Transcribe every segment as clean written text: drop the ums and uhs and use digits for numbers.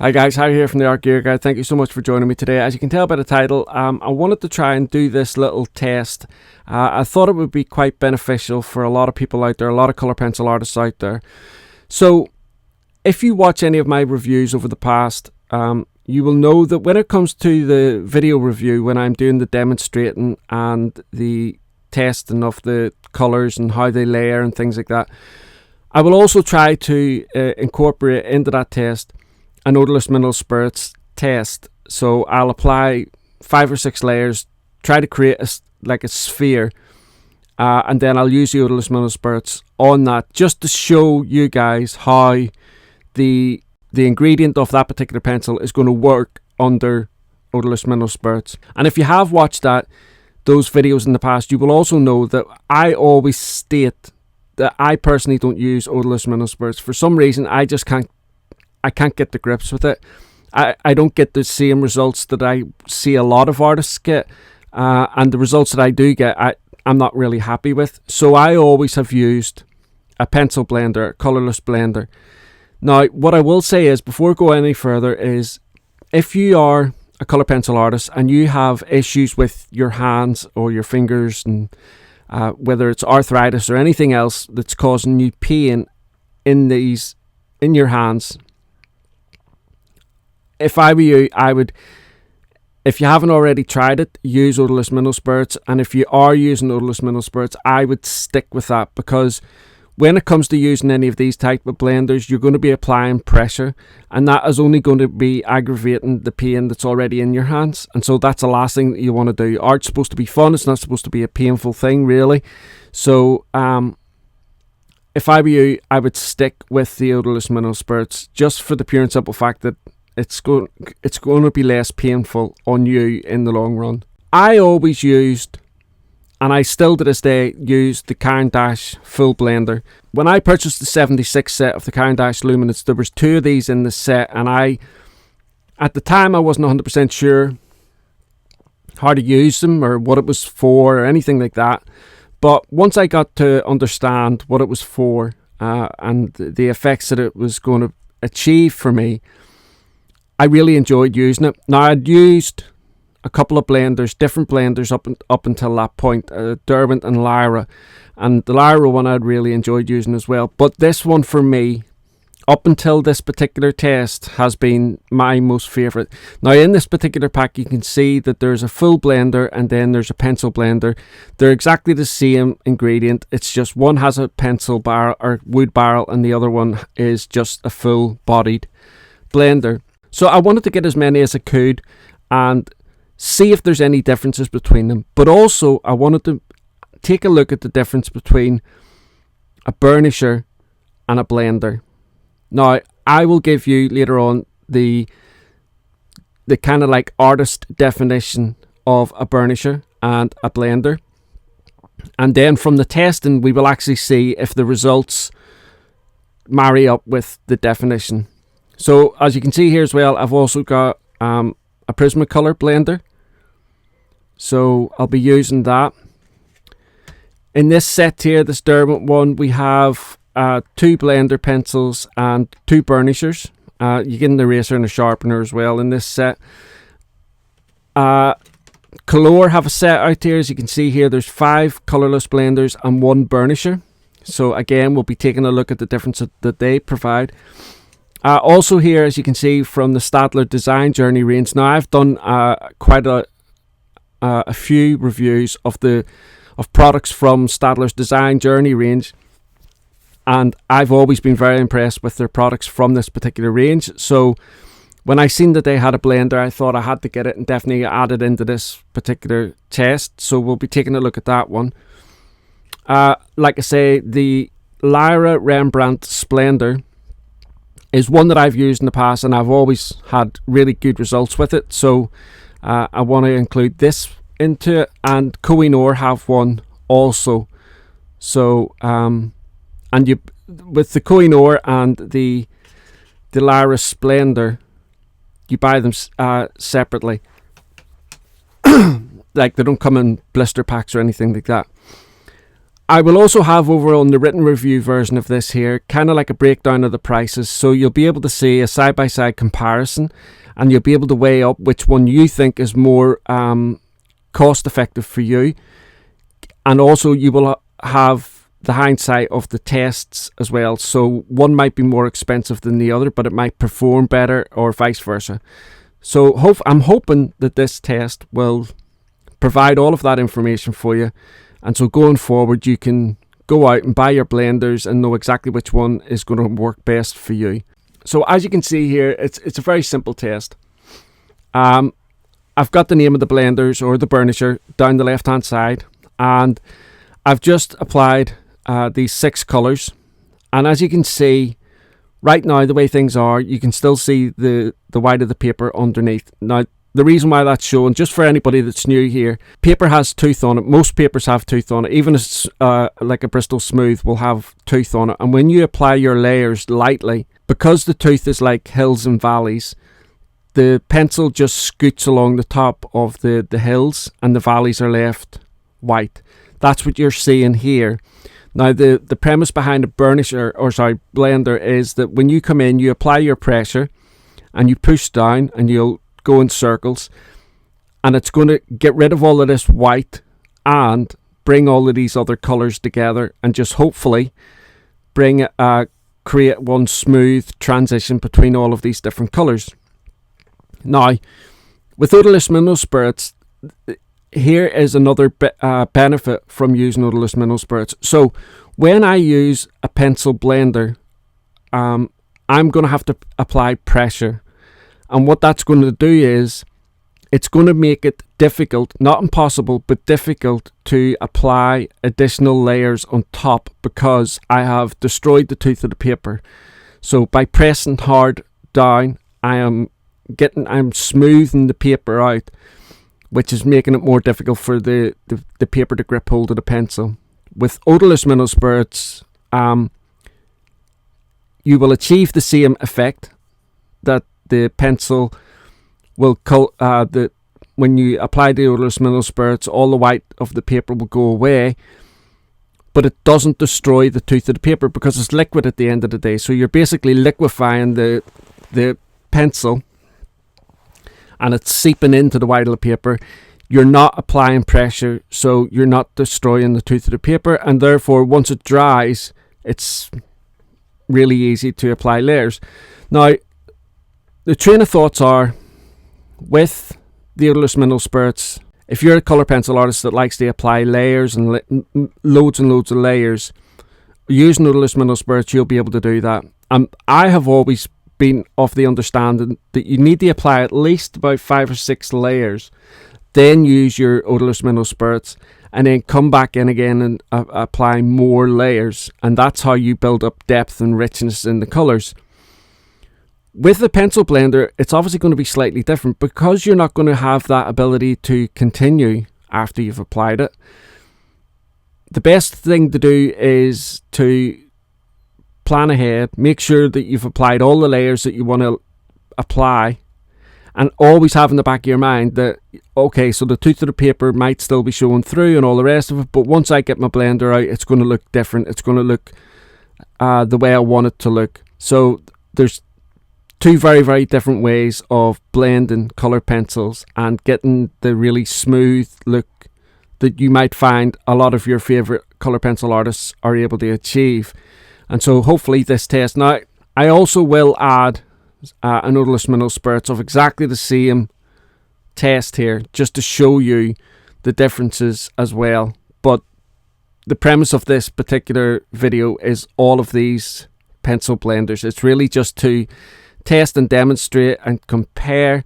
Hi guys, Harry here from the Art Gear Guide. Thank you so much for joining me today. As you can tell by the title, I wanted to try and do this little test. I thought it would be quite beneficial for a lot of people out there, a lot of colour pencil artists out there. So, if you watch any of my reviews over the past, you will know that when it comes to the video review, when I'm doing the demonstrating and the testing of the colours and how they layer and things like that, I will also try to incorporate into that test an Odourless Mineral Spirits test. So I'll apply 5 or 6 layers, try to create a sphere, and then I'll use the Odourless Mineral Spirits on that just to show you guys how the ingredient of that particular pencil is going to work under Odourless Mineral Spirits. And if you have watched those videos in the past, you will also know that I always state that I personally don't use Odourless Mineral Spirits. For some reason, I can't get the grips with it. I don't get the same results that I see a lot of artists get, and the results that I do get, I'm not really happy with. So I always have used a pencil blender, a colourless blender. Now, what I will say is, before I go any further, is if you are a colour pencil artist and you have issues with your hands or your fingers, and whether it's arthritis or anything else that's causing you pain in your hands, if I were you, I would, if you haven't already tried it, use Odourless Mineral Spirits. And if you are using Odourless Mineral Spirits, I would stick with that, because when it comes to using any of these type of blenders, you're going to be applying pressure, and that is only going to be aggravating the pain that's already in your hands. And so that's the last thing that you want to do. Art's supposed to be fun. It's not supposed to be a painful thing, really. So if I were you, I would stick with the Odourless Mineral Spirits, just for the pure and simple fact that it's going to be less painful on you in the long run. I always used, and I still to this day use, the Caran d'Ache full blender. When I purchased the 76 set of the Caran d'Ache Luminance, there was 2 of these in the set, and at the time I wasn't 100% sure how to use them or what it was for or anything like that. But once I got to understand what it was for and the effects that it was going to achieve for me, I really enjoyed using it. Now, I'd used a couple of blenders, different blenders up until that point, Derwent and Lyra. And the Lyra one I'd really enjoyed using as well. But this one for me, up until this particular test, has been my most favourite. Now, in this particular pack, you can see that there's a full blender and then there's a pencil blender. They're exactly the same ingredient. It's just one has a pencil barrel or wood barrel, and the other one is just a full-bodied blender. So I wanted to get as many as I could and see if there's any differences between them. But also, I wanted to take a look at the difference between a burnisher and a blender. Now, I will give you later on the kind of like artist definition of a burnisher and a blender. And then from the testing, we will actually see if the results marry up with the definition. So, as you can see here as well, I've also got a Prismacolor blender. So, I'll be using that. In this set here, this Derwent one, we have 2 blender pencils and 2 burnishers. You get an eraser and a sharpener as well in this set. Colour have a set out here. As you can see here, there's 5 colourless blenders and 1 burnisher. So, again, we'll be taking a look at the difference that they provide. Also here, as you can see from the Staedtler Design Journey range. Now, I've done quite a few reviews of products from Staedtler's Design Journey range, and I've always been very impressed with their products from this particular range. So when I seen that they had a blender, I thought I had to get it and definitely add it into this particular test. So we'll be taking a look at that one. Like I say, the Lyra Rembrandt Splendor is one that I've used in the past, and I've always had really good results with it. So I want to include this into it, and Koh-I-Noor have one also. So with the Koh-I-Noor and the Lyra Splendor, you buy them separately. Like, they don't come in blister packs or anything like that. I will also have over on the written review version of this here, kind of like a breakdown of the prices. So you'll be able to see a side-by-side comparison, and you'll be able to weigh up which one you think is more cost effective for you. And also you will have the hindsight of the tests as well. So one might be more expensive than the other, but it might perform better, or vice versa. So I'm hoping that this test will provide all of that information for you. And so going forward, you can go out and buy your blenders and know exactly which one is going to work best for you. So as you can see here, it's a very simple test. I've got the name of the blenders or the burnisher down the left hand side, and I've just applied these 6 colours. And as you can see right now, the way things are, you can still see the white of the paper underneath. Now, the reason why that's shown, just for anybody that's new here, paper has tooth on it. Most papers have tooth on it. Even like a Bristol Smooth will have tooth on it. And when you apply your layers lightly, because the tooth is like hills and valleys, the pencil just scoots along the top of the hills, and the valleys are left white. That's what you're seeing here. Now, the premise behind a blender is that when you come in, you apply your pressure and you push down, and you'll go in circles, and it's going to get rid of all of this white and bring all of these other colours together, and just hopefully create one smooth transition between all of these different colours. Now, with Odourless Mineral Spirits, here is another benefit from using Odourless Mineral Spirits. So when I use a pencil blender, I'm going to have to apply pressure. And what that's going to do is it's going to make it difficult, not impossible, but difficult to apply additional layers on top, because I have destroyed the tooth of the paper. So by pressing hard down, I'm smoothing the paper out, which is making it more difficult for the paper to grip hold of the pencil. With Odourless Mineral Spirits, you will achieve the same effect, that the pencil will when you apply the Odourless Mineral Spirits, all the white of the paper will go away, but it doesn't destroy the tooth of the paper, because it's liquid at the end of the day. So you're basically liquefying the pencil, and it's seeping into the white of the paper. You're not applying pressure, so you're not destroying the tooth of the paper, and therefore once it dries, it's really easy to apply layers. Now, the train of thoughts are, with the Odourless Mineral Spirits, if you're a colour pencil artist that likes to apply layers and loads of layers, using Odourless Mineral Spirits, you'll be able to do that. I have always been of the understanding that you need to apply at least about 5 or 6 layers, then use your Odourless Mineral Spirits, and then come back in again and apply more layers, and that's how you build up depth and richness in the colours. With the pencil blender, it's obviously going to be slightly different, because you're not going to have that ability to continue after you've applied it. The best thing to do is to plan ahead, make sure that you've applied all the layers that you want to apply, and always have in the back of your mind that, okay, so the tooth of the paper might still be showing through and all the rest of it, but once I get my blender out, it's going to look different. It's going to look the way I want it to look. So there's 2 very, very different ways of blending colour pencils and getting the really smooth look that you might find a lot of your favourite colour pencil artists are able to achieve. And so hopefully this test. Now, I also will add an Odourless Mineral Spirits of exactly the same test here, just to show you the differences as well. But the premise of this particular video is all of these pencil blenders. It's really just to test and demonstrate and compare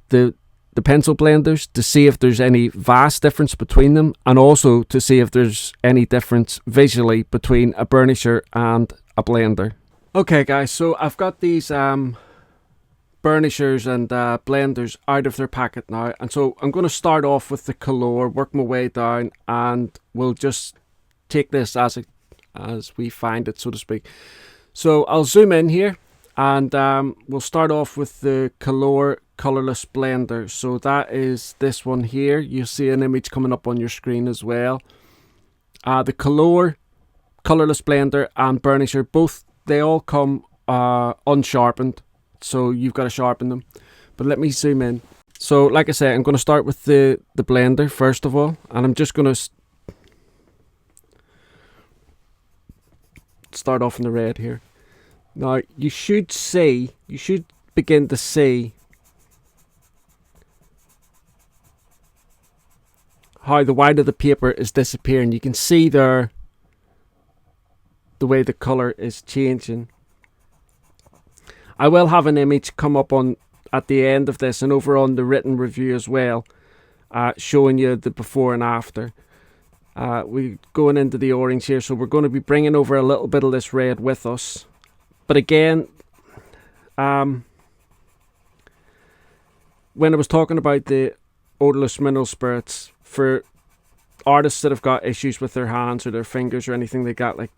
the pencil blenders to see if there's any vast difference between them, and also to see if there's any difference visually between a burnisher and a blender. Okay guys, so I've got these burnishers and blenders out of their packet now, and so I'm going to start off with the Colour, work my way down, and we'll just take this as we find it, so to speak. So I'll zoom in here, and we'll start off with the Colour Colourless blender. So that is this one here. You see an image coming up on your screen as well. The Colourless blender and burnisher, both, they all come unsharpened, so you've got to sharpen them. But let me zoom in. So like I say, I'm going to start with the blender first of all, and I'm just going to start off in the red here. Now you should begin to see how the white of the paper is disappearing. You can see there the way the colour is changing. I will have an image come up on at the end of this and over on the written review as well, showing you the before and after. We're going into the orange here, so we're going to be bringing over a little bit of this red with us. But again, when I was talking about the Odourless Mineral Spirits, for artists that have got issues with their hands or their fingers or anything, they got like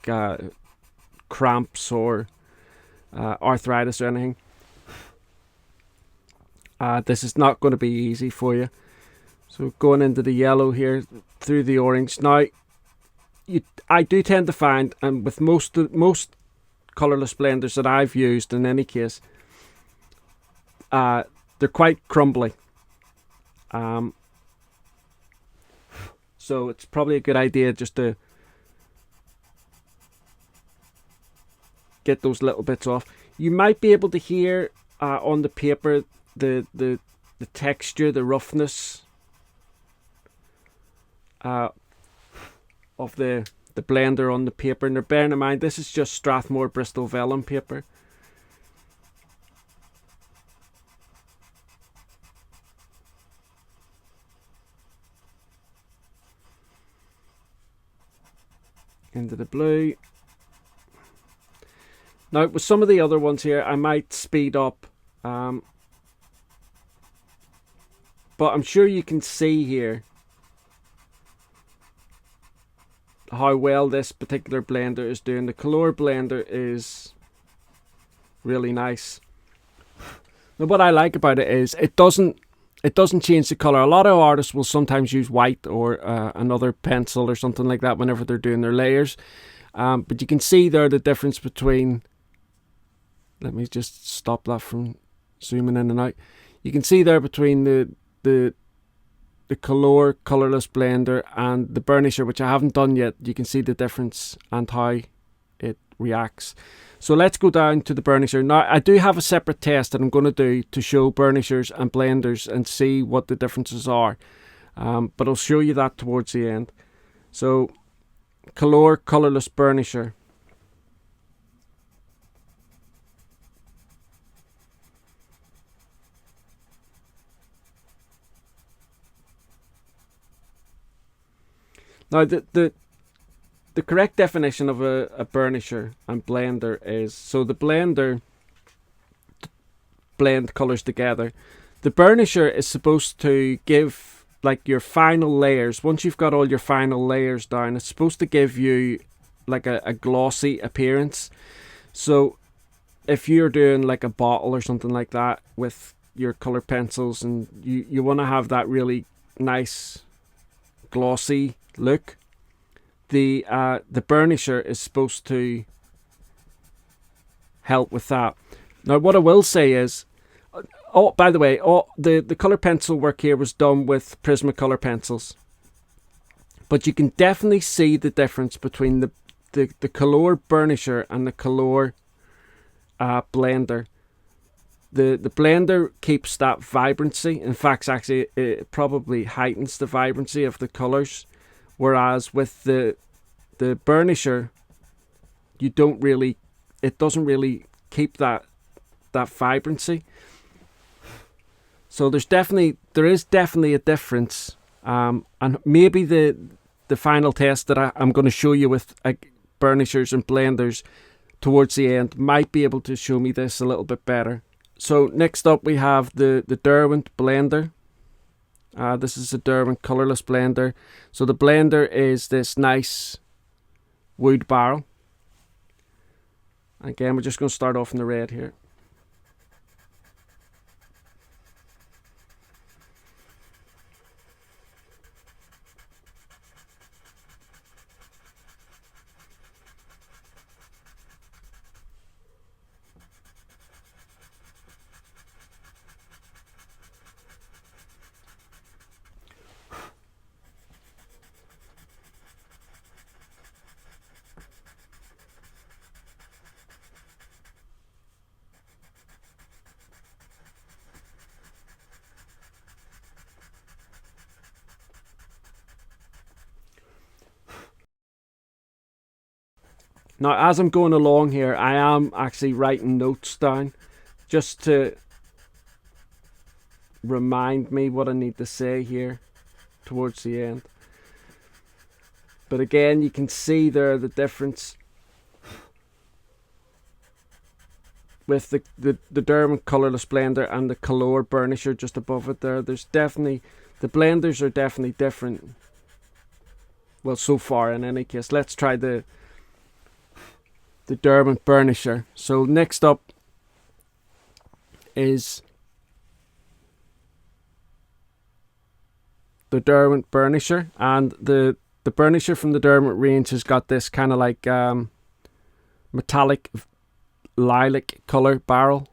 cramps or arthritis or anything, this is not going to be easy for you. So going into the yellow here through the orange. Now, I do tend to find, and with most colourless blenders that I've used in any case, they're quite crumbly. So it's probably a good idea just to get those little bits off. You might be able to hear on the paper the texture, the roughness of the blender on the paper. Now bearing in mind, this is just Strathmore Bristol vellum paper. Into the blue. Now with some of the other ones here, I might speed up, but I'm sure you can see here how well this particular blender is doing. The Colour blender is really nice. Now what I like about it is it doesn't change the colour. A lot of artists will sometimes use white or another pencil or something like that whenever they're doing their layers. But you can see there the difference between, let me just stop that from zooming in and out. You can see there between the Colour Colourless blender and the Burnisher, which I haven't done yet. You can see the difference and how it reacts. So let's go down to the Burnisher. Now I do have a separate test that I'm going to do to show Burnishers and blenders and see what the differences are. But I'll show you that towards the end. So Colour Colourless Burnisher. Now the correct definition of a burnisher and blender is, so the blender blend colours together. The burnisher is supposed to give like your final layers. Once you've got all your final layers down, it's supposed to give you like a glossy appearance. So if you're doing like a bottle or something like that with your colour pencils and you want to have that really nice glossy look, the burnisher is supposed to help with that. Now what I will say is, oh by the way, the colour pencil work here was done with Prismacolor pencils, but you can definitely see the difference between the Colour burnisher and the Colour blender. The blender keeps that vibrancy. In fact, actually it probably heightens the vibrancy of the colours. Whereas with the burnisher, it doesn't really keep that vibrancy. So there is definitely a difference. And maybe the final test that I'm going to show you with burnishers and blenders towards the end might be able to show me this a little bit better. So next up we have the Derwent blender. This is a Derwent Colourless blender. So the blender is this nice wood barrel. Again, we're just going to start off in the red here. Now, as I'm going along here, I am actually writing notes down just to remind me what I need to say here towards the end. But again, you can see there the difference with the Derwent Colourless blender and the Colour Burnisher just above it there. There's definitely, the blenders are definitely different. Well, so far in any case. Let's try the Derwent Burnisher. So next up is the Derwent Burnisher, and the Burnisher from the Derwent range has got this kind of like metallic lilac color barrel.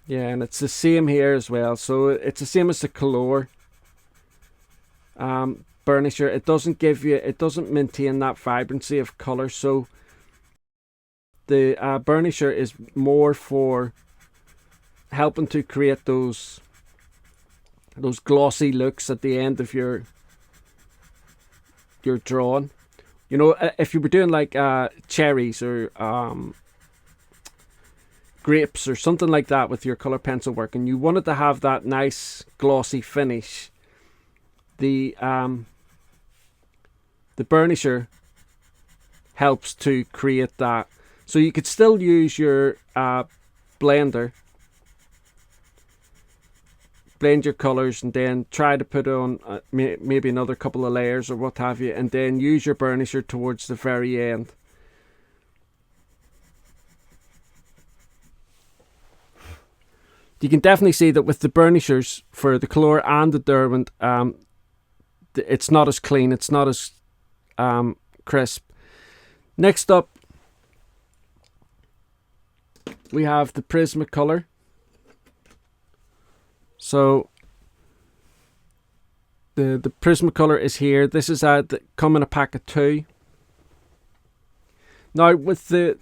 Yeah, and it's the same here as well. So it's the same as the Colour Burnisher. It doesn't maintain that vibrancy of color. So the Burnisher is more for helping to create those glossy looks at the end of your drawing. You know, if you were doing like cherries or grapes or something like that with your color pencil work, and you wanted to have that nice glossy finish, the Burnisher helps to create that. So you could still use your blender, blend your colors, and then try to put on maybe another couple of layers or what have you, and then use your Burnisher towards the very end. You can definitely see that with the Burnishers for the Colour and the Derwent, it's not as clean, it's not as crisp. Next up, we have the Prismacolor. So the Prismacolor is here. This is come in a pack of 2. Now with the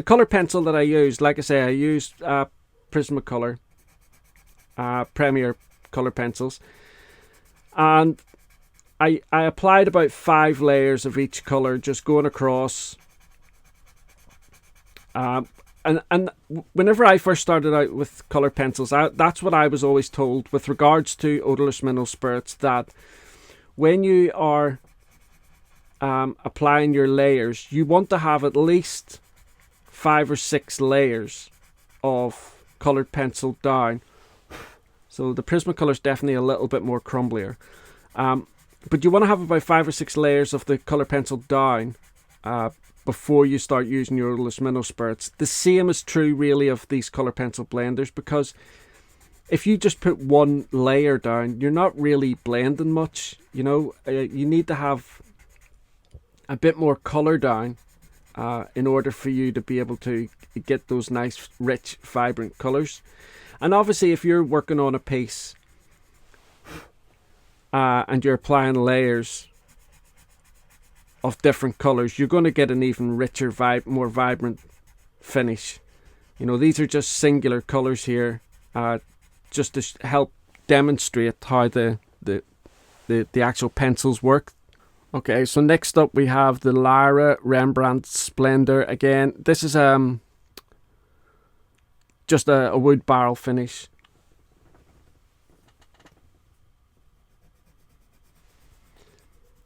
color pencil that I used, like I say, I used Prismacolor Premier color pencils, and I applied about 5 layers of each color, just going across. And whenever I first started out with color pencils, that's what I was always told with regards to Odourless Mineral Spirits, that when you are applying your layers, you want to have at least 5 or 6 layers of colored pencil down. So the Prismacolor is definitely a little bit more crumblier. But you want to have about 5 or 6 layers of the color pencil down before you start using your Odourless Mineral Spirits. The same is true really of these color pencil blenders, because if you just put one layer down, you're not really blending much. You know, you need to have a bit more color down in order for you to be able to get those nice, rich, vibrant colors. And obviously, if you're working on a piece and you're applying layers of different colors, you're going to get an even richer, more vibrant finish. You know, these are just singular colors here, just to help demonstrate how the actual pencils work. Okay, so next up we have the Lyra Rembrandt Splendor. Again, this is just a wood barrel finish.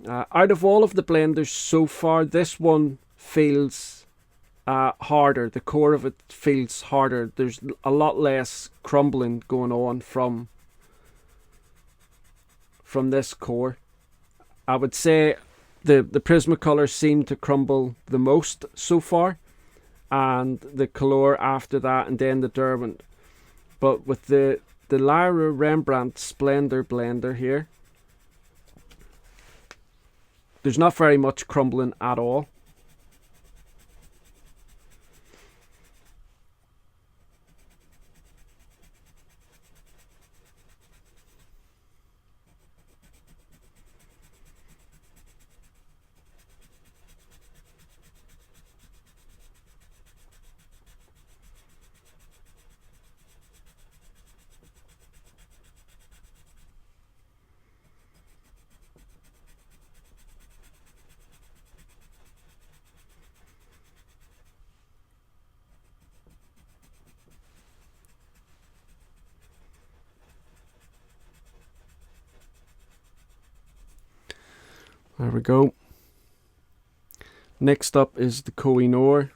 Out of all of the blenders so far, this one feels harder. The core of it feels harder. There's a lot less crumbling going on from this core. I would say the Prismacolor seemed to crumble the most so far, and the Colour after that, and then the Derwent. But with the Lyra Rembrandt Splendor blender here, there's not very much crumbling at all. There we go. Next up is the Koh-I-Noor.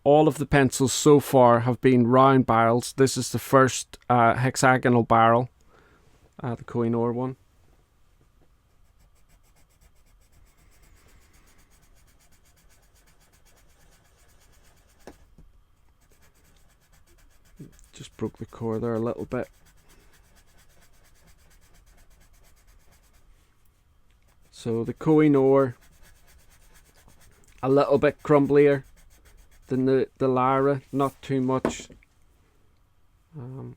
All of the pencils so far have been round barrels. This is the first hexagonal barrel, the Koh-I-Noor one. Just broke the core there a little bit. So the Koh-I-Noor, a little bit crumblier than the Lara, not too much. I'm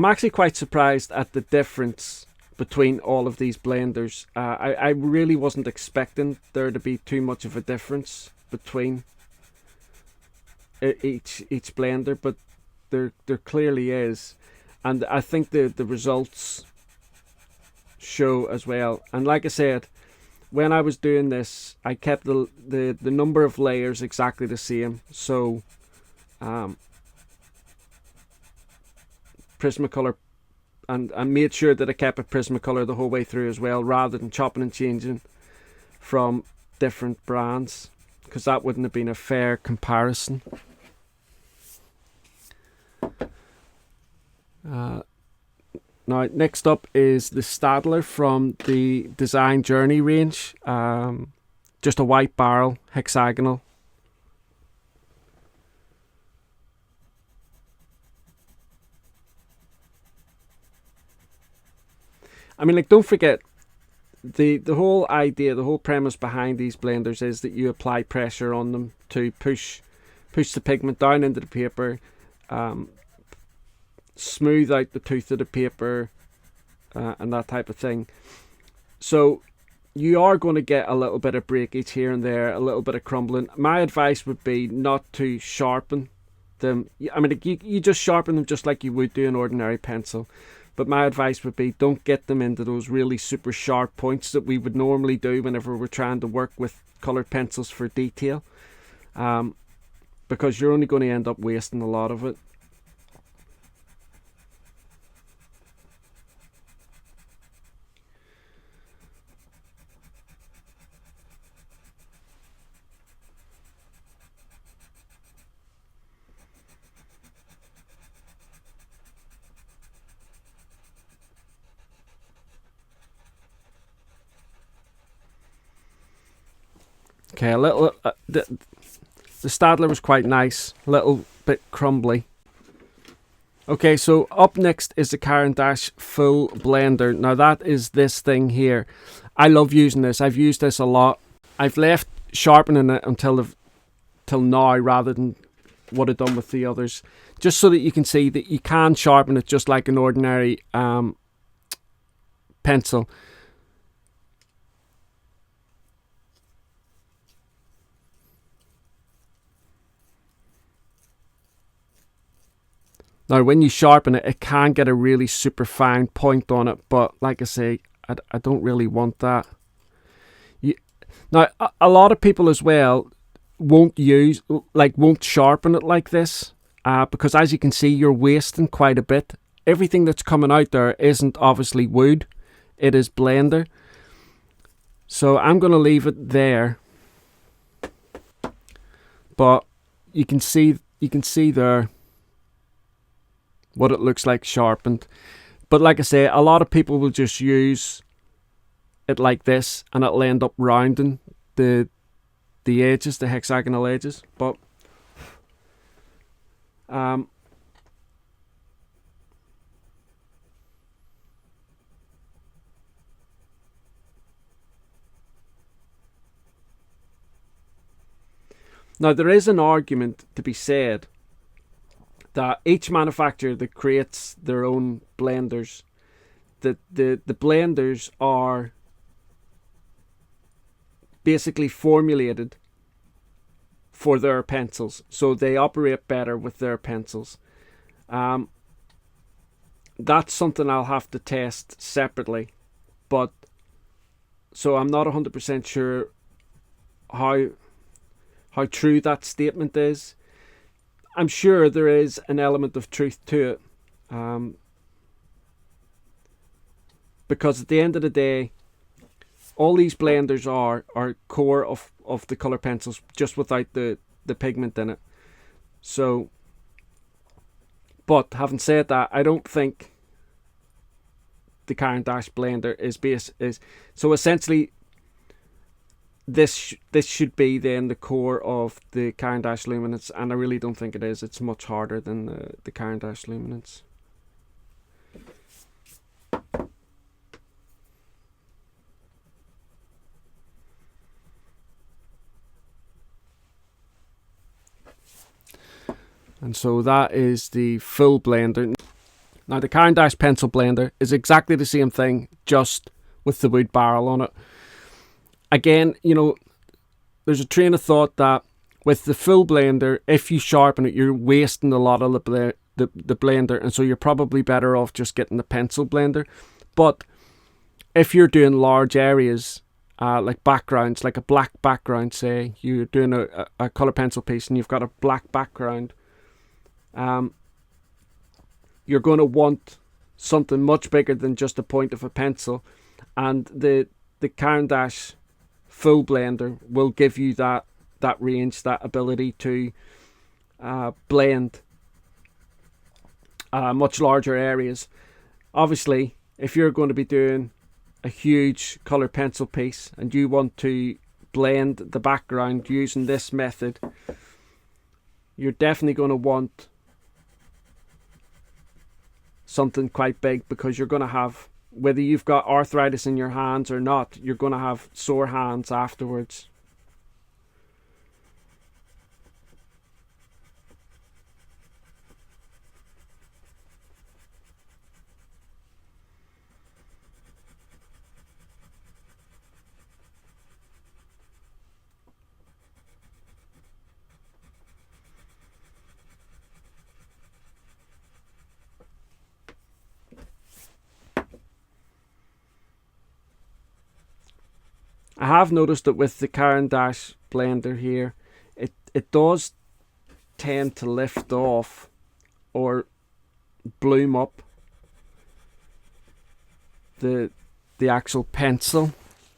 actually quite surprised at the difference between all of these blenders. I really wasn't expecting there to be too much of a difference between each blender, but there clearly is, and I think the results show as well. And like I said, when I was doing this, I kept the number of layers exactly the same. So Prismacolor, and I made sure that I kept a Prismacolor the whole way through as well, rather than chopping and changing from different brands, because that wouldn't have been a fair comparison. Now, next up is the Stadler from the Design Journey range. Just a white barrel, hexagonal. I mean, like, don't forget, the whole idea, the whole premise behind these blenders is that you apply pressure on them to push the pigment down into the paper, smooth out the tooth of the paper, and that type of thing. So you are going to get a little bit of breakage here and there, a little bit of crumbling. My advice would be not to sharpen them. I mean, you just sharpen them just like you would do an ordinary pencil. But my advice would be, don't get them into those really super sharp points that we would normally do whenever we're trying to work with coloured pencils for detail, because you're only going to end up wasting a lot of it. Okay, a little. The Stadler was quite nice, a little bit crumbly. Okay, so up next is the Caran d'Ache Full Blender. Now that is this thing here. I love using this. I've used this a lot. I've left sharpening it until now, rather than what I've done with the others, just so that you can see that you can sharpen it just like an ordinary pencil. Now, when you sharpen it, it can get a really super fine point on it, but like I say, I don't really want that. Now, a lot of people as well won't sharpen it like this, because as you can see, you're wasting quite a bit. Everything that's coming out there isn't obviously wood, it is blender. So I'm going to leave it there, but you can see there what it looks like sharpened. But like I say, a lot of people will just use it like this, and it'll end up rounding the edges, the hexagonal edges. But now there is an argument to be said that each manufacturer that creates their own blenders, that the blenders are basically formulated for their pencils, so they operate better with their pencils. That's something I'll have to test separately, but so I'm not 100% sure how how true that statement is. I'm sure there is an element of truth to it, because at the end of the day, all these blenders are core of the colour pencils, just without the pigment in it. So, but having said that, I don't think the Caran d'Ache blender is so essentially this should be then the core of the Caran d'Ache Luminance, and I really don't think it is. It's much harder than the Caran d'Ache Luminance. And so that is the full blender. Now the Caran d'Ache pencil blender is exactly the same thing, just with the wood barrel on it. Again, you know, there's a train of thought that with the full blender, if you sharpen it, you're wasting a lot of the blender, and so you're probably better off just getting the pencil blender. But if you're doing large areas, like backgrounds, like a black background, say you're doing a colour pencil piece and you've got a black background, you're going to want something much bigger than just the point of a pencil, and the Caran d'Ache full blender will give you that range, that ability to blend much larger areas. Obviously, if you're going to be doing a huge colour pencil piece and you want to blend the background using this method, you're definitely going to want something quite big, because you're going to have, whether you've got arthritis in your hands or not, you're going to have sore hands afterwards. I have noticed that with the Caran d'Ache blender here, it does tend to lift off or bloom up the actual pencil.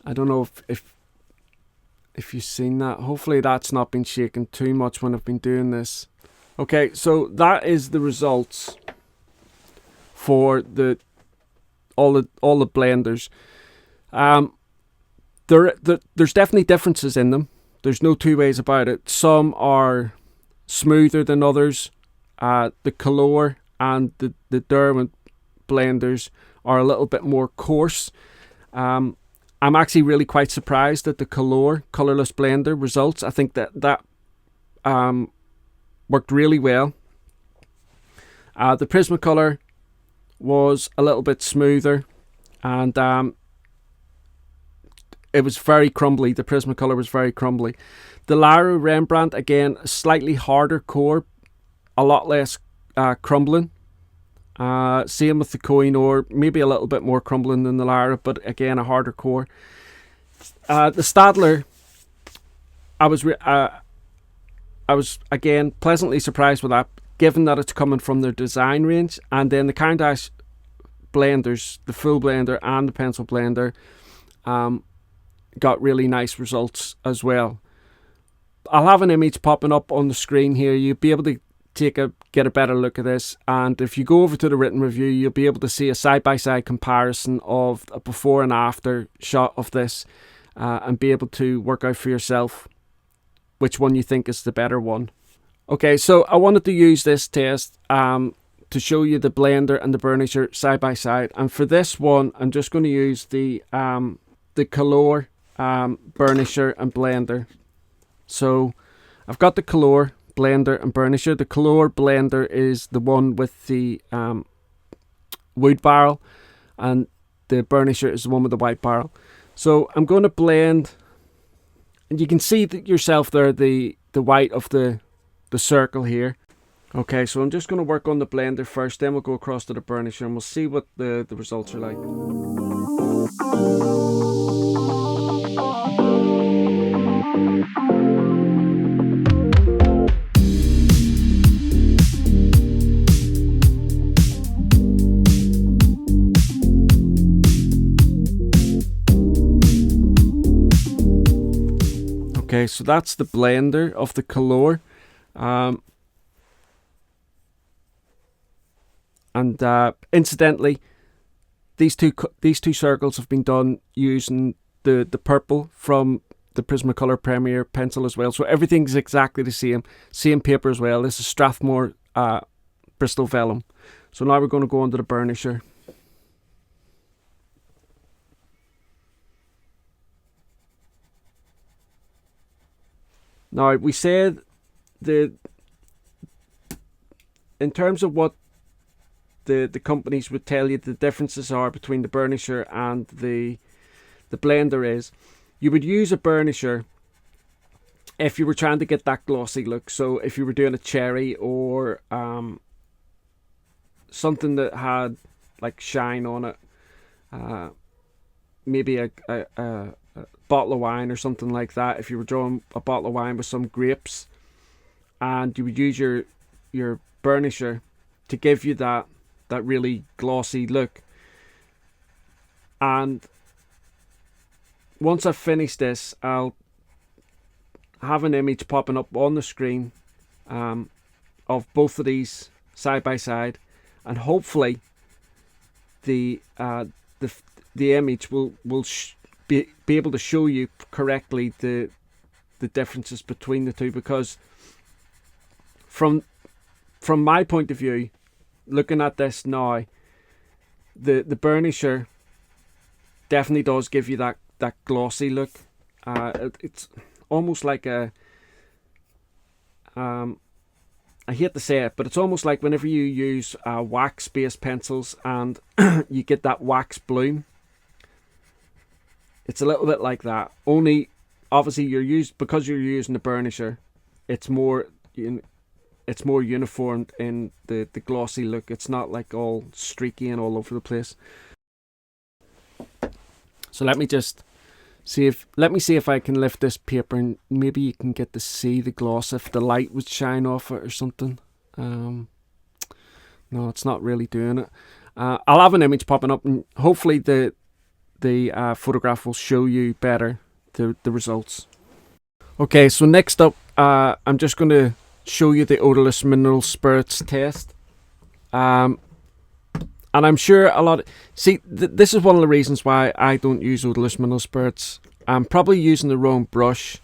I don't know if you've seen that. Hopefully that's not been shaken too much when I've been doing this. Okay, so that is the results for all the blenders. There's definitely differences in them. There's no two ways about it. Some are smoother than others. The Colour and the Derwent blenders are a little bit more coarse. I'm actually really quite surprised at the Colourless blender results. I think that worked really well. The Prismacolor was a little bit smoother, and it was very crumbly. The Prismacolor was very crumbly. The Lara Rembrandt, again, slightly harder core, a lot less crumbling. Same with the Koh-I-Noor, maybe a little bit more crumbling than the Lara, but again, a harder core. The Staedtler, I was again pleasantly surprised with that, given that it's coming from their design range. And then the Caran d'Ache blenders, the full blender and the pencil blender, got really nice results as well. I'll have an image popping up on the screen here. You'll be able to get a better look at this, and if you go over to the written review, you'll be able to see a side-by-side comparison of a before and after shot of this, and be able to work out for yourself which one you think is the better one. Okay, so I wanted to use this test to show you the blender and the burnisher side by side, and for this one I'm just going to use the Colour burnisher and blender. So I've got the Colour blender and burnisher. The Colour blender is the one with the wood barrel, and the burnisher is the one with the white barrel. So I'm going to blend, and you can see that yourself there, the white of the circle here. Okay, so I'm just going to work on the blender first, then we'll go across to the burnisher and we'll see what the results are like. Okay, so that's the blender of the Colour. And incidentally, these two circles have been done using the purple from the Prismacolor Premier pencil as well. So everything's exactly the same paper as well. This is Strathmore Bristol Vellum. So now we're going to go under the burnisher. Now we said in terms of what the companies would tell you the differences are between the burnisher and the blender is, you would use a burnisher if you were trying to get that glossy look. So if you were doing a cherry or something that had like shine on it, maybe a bottle of wine or something like that, if you were drawing a bottle of wine with some grapes, and you would use your burnisher to give you that really glossy look. And once I've finished this, I'll have an image popping up on the screen of both of these side by side, and hopefully the image will be able to show you correctly the differences between the two, because from my point of view, looking at this now, the burnisher definitely does give you that glossy look. It's almost like I hate to say it, but it's almost like whenever you use wax-based pencils and you get that wax bloom. It's a little bit like that. Only, obviously, because you're using the burnisher, it's more uniform in the glossy look. It's not like all streaky and all over the place. So let me see if I can lift this paper and maybe you can get to see the gloss if the light would shine off it or something. No, it's not really doing it. I'll have an image popping up, and hopefully the photograph will show you better the results. Okay, so next up, I'm just going to show you the Odourless Mineral Spirits test. And I'm sure this is one of the reasons why I don't use Odourless Mineral Spirits. I'm probably using the wrong brush,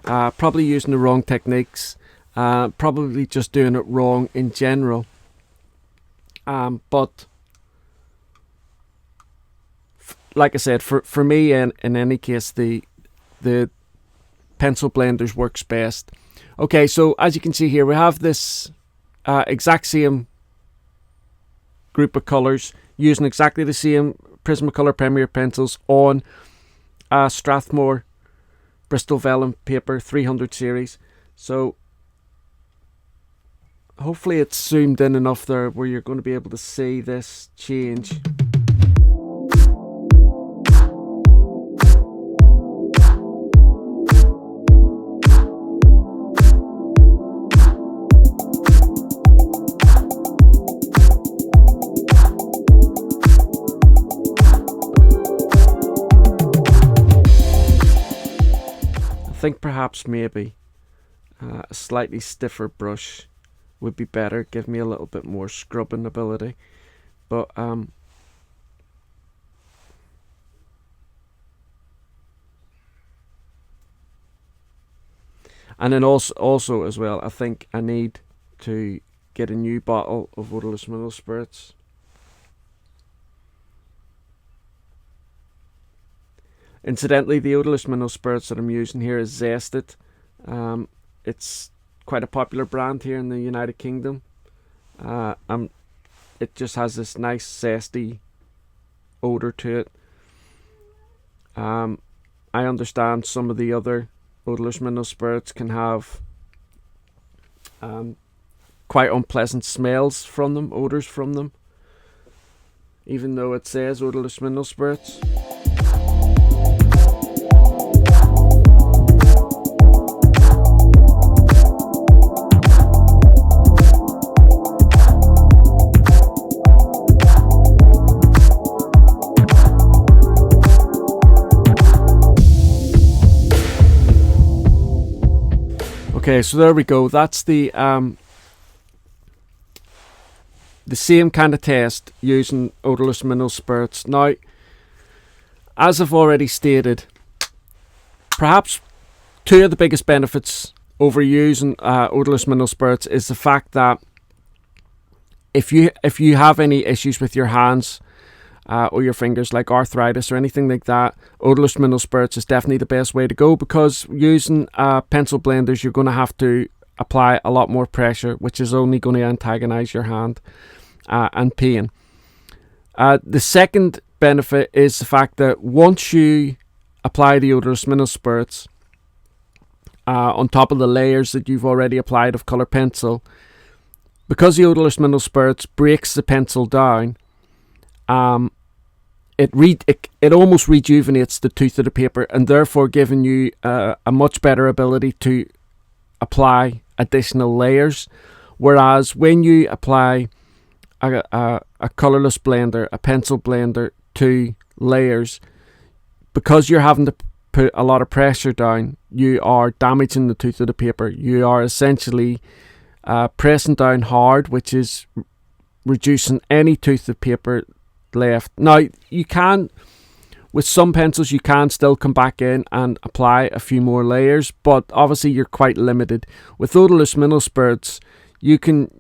probably using the wrong techniques, probably just doing it wrong in general. But like I said, for me, in any case, the pencil blenders works best. Okay, so as you can see here, we have this exact same group of colours using exactly the same Prismacolor Premier pencils on Strathmore Bristol Vellum paper 300 series. So hopefully it's zoomed in enough there where you're going to be able to see this change. I think perhaps maybe a slightly stiffer brush would be better, give me a little bit more scrubbing ability, but and then also as well, I think I need to get a new bottle of Odourless Mineral Spirits. Incidentally, the Odourless Mineral Spirits that I'm using here is Zested. It's quite a popular brand here in the United Kingdom. It just has this nice zesty odour to it. I understand some of the other Odourless Mineral Spirits can have quite unpleasant smells from them, odours from them, even though it says Odourless Mineral Spirits. Okay, so there we go. That's the same kind of test using Odourless Mineral Spirits. Now, as I've already stated, perhaps two of the biggest benefits over using Odourless Mineral Spirits is the fact that if you have any issues with your hands or your fingers, like arthritis or anything like that, Odourless Mineral Spirits is definitely the best way to go, because using pencil blenders, you're going to have to apply a lot more pressure, which is only going to antagonize your hand and pain. The second benefit is the fact that once you apply the Odourless Mineral Spirits on top of the layers that you've already applied of colour pencil, because the Odourless Mineral Spirits breaks the pencil down, it almost rejuvenates the tooth of the paper, and therefore giving you a much better ability to apply additional layers. Whereas when you apply a colourless blender, a pencil blender, to layers, because you're having to put a lot of pressure down, you are damaging the tooth of the paper. You are essentially pressing down hard, which is reducing any tooth of paper left. Now, you can, with some pencils, you can still come back in and apply a few more layers, but obviously you're quite limited. With Odourless Mineral Spirits, you can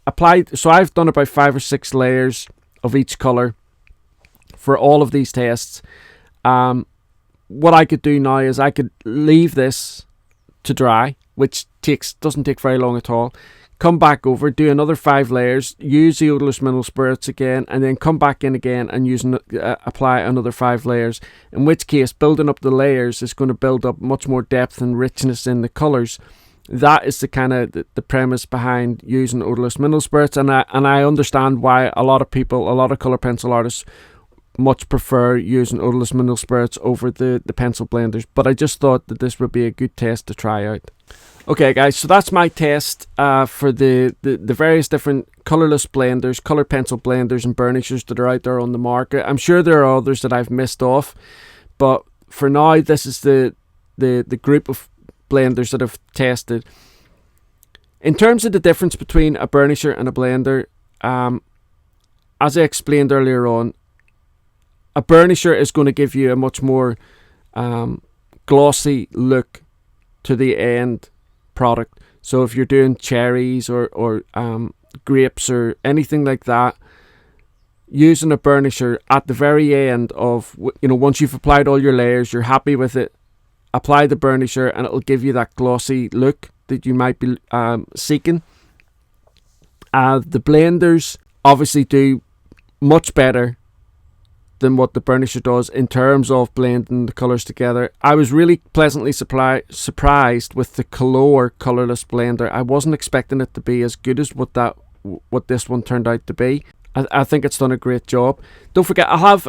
apply, so I've done about 5 or 6 layers of each colour for all of these tests. What I could do now is I could leave this to dry, which doesn't take very long at all. Come back over, do another 5 layers, use the Odourless Mineral Spirits again, and then come back in again and apply another 5 layers. In which case, building up the layers is going to build up much more depth and richness in the colours. That is the kind of the premise behind using Odourless Mineral Spirits, and I understand why a lot of colour pencil artists much prefer using Odourless Mineral Spirits over the pencil blenders. But I just thought that this would be a good test to try out. Okay guys, so that's my test for the various different colourless blenders, colour pencil blenders and burnishers that are out there on the market. I'm sure there are others that I've missed off, but for now this is the group of blenders that I've tested. In terms of the difference between a burnisher and a blender, as I explained earlier on, a burnisher is going to give you a much more glossy look to the end product. So if you're doing cherries or grapes or anything like that, using a burnisher at the very end of, once you've applied all your layers, you're happy with it, apply the burnisher and it'll give you that glossy look that you might be seeking. The blenders obviously do much better than what the burnisher does in terms of blending the colours together. I was really pleasantly surprised with the Koh-I-Noor colourless blender. I wasn't expecting it to be as good as what this one turned out to be. I think it's done a great job. Don't forget, I'll have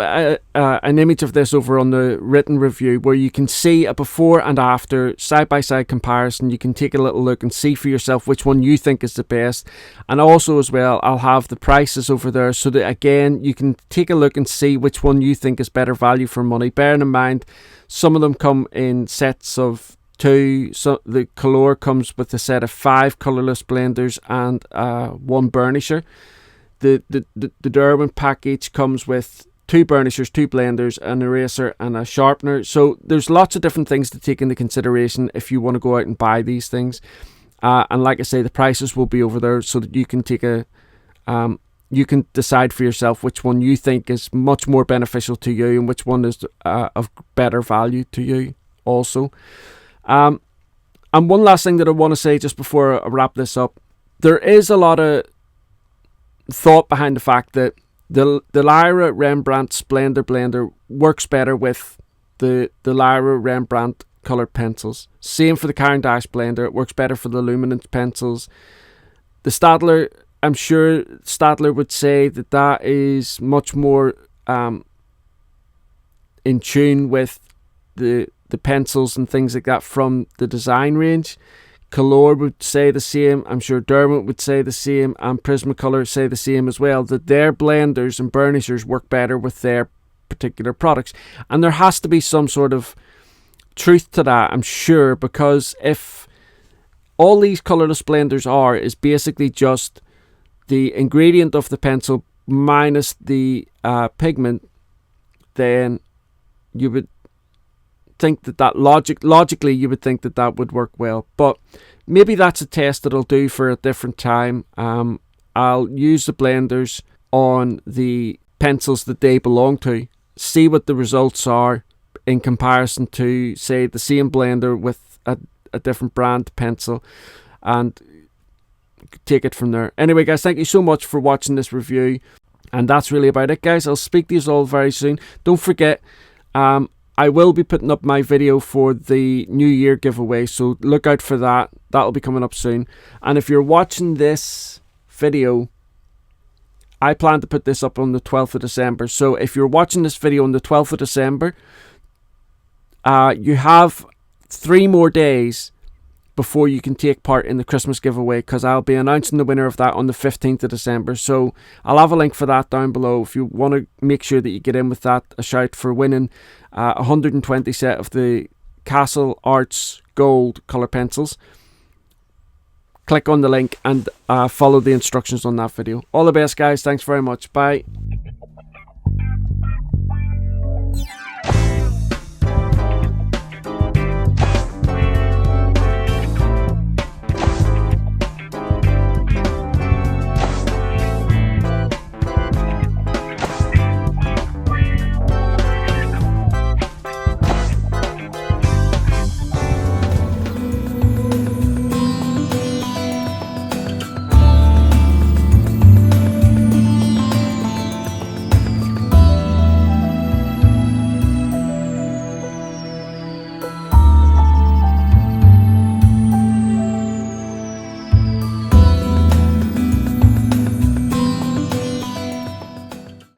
an image of this over on the written review where you can see a before and after side-by-side comparison. You can take a little look and see for yourself which one you think is the best. And also as well, I'll have the prices over there so that again, you can take a look and see which one you think is better value for money. Bearing in mind, some of them come in sets of 2. So the Koh-I-Noor comes with a set of 5 colourless blenders and 1 burnisher. The Derwent package comes with 2 burnishers, 2 blenders, an eraser and a sharpener. So there's lots of different things to take into consideration if you want to go out and buy these things. And like I say, the prices will be over there so that you can you can decide for yourself which one you think is much more beneficial to you and which one is of better value to you also. And one last thing that I want to say just before I wrap this up. There is a lot of thought behind the fact that the Lyra Rembrandt Splendor blender works better with the Lyra Rembrandt coloured pencils. Same for the Caran d'Ache blender, it works better for the luminance pencils. The Staedtler, I'm sure Staedtler would say that is much more in tune with the pencils and things like that from the design range. Koh-I-Noor would say the same. I'm sure Derwent would say the same, and Prismacolor say the same as well, that their blenders and burnishers work better with their particular products. And there has to be some sort of truth to that, I'm sure, because if all these colourless blenders are is basically just the ingredient of the pencil minus the pigment. Then you would think that logically you would think that would work well, but maybe that's a test that I'll do for a different time. I'll use the blenders on the pencils that they belong to, see what the results are in comparison to, say, the same blender with a different brand pencil, and take it from there. Anyway, guys, thank you so much for watching this review, and that's really about it, guys. I'll speak to you all very soon. Don't forget, I will be putting up my video for the New Year giveaway, so look out for that. That'll be coming up soon. And if you're watching this video, I plan to put this up on the 12th of December. So if you're watching this video on the 12th of December, you have 3 more days before you can take part in the Christmas giveaway, because I'll be announcing the winner of that on the 15th of December. So I'll have a link for that down below if you want to make sure that you get in with that. A shout for winning 120 set of the Castle Arts Gold colour pencils. Click on the link and follow the instructions on that video. All the best, guys. Thanks very much. Bye.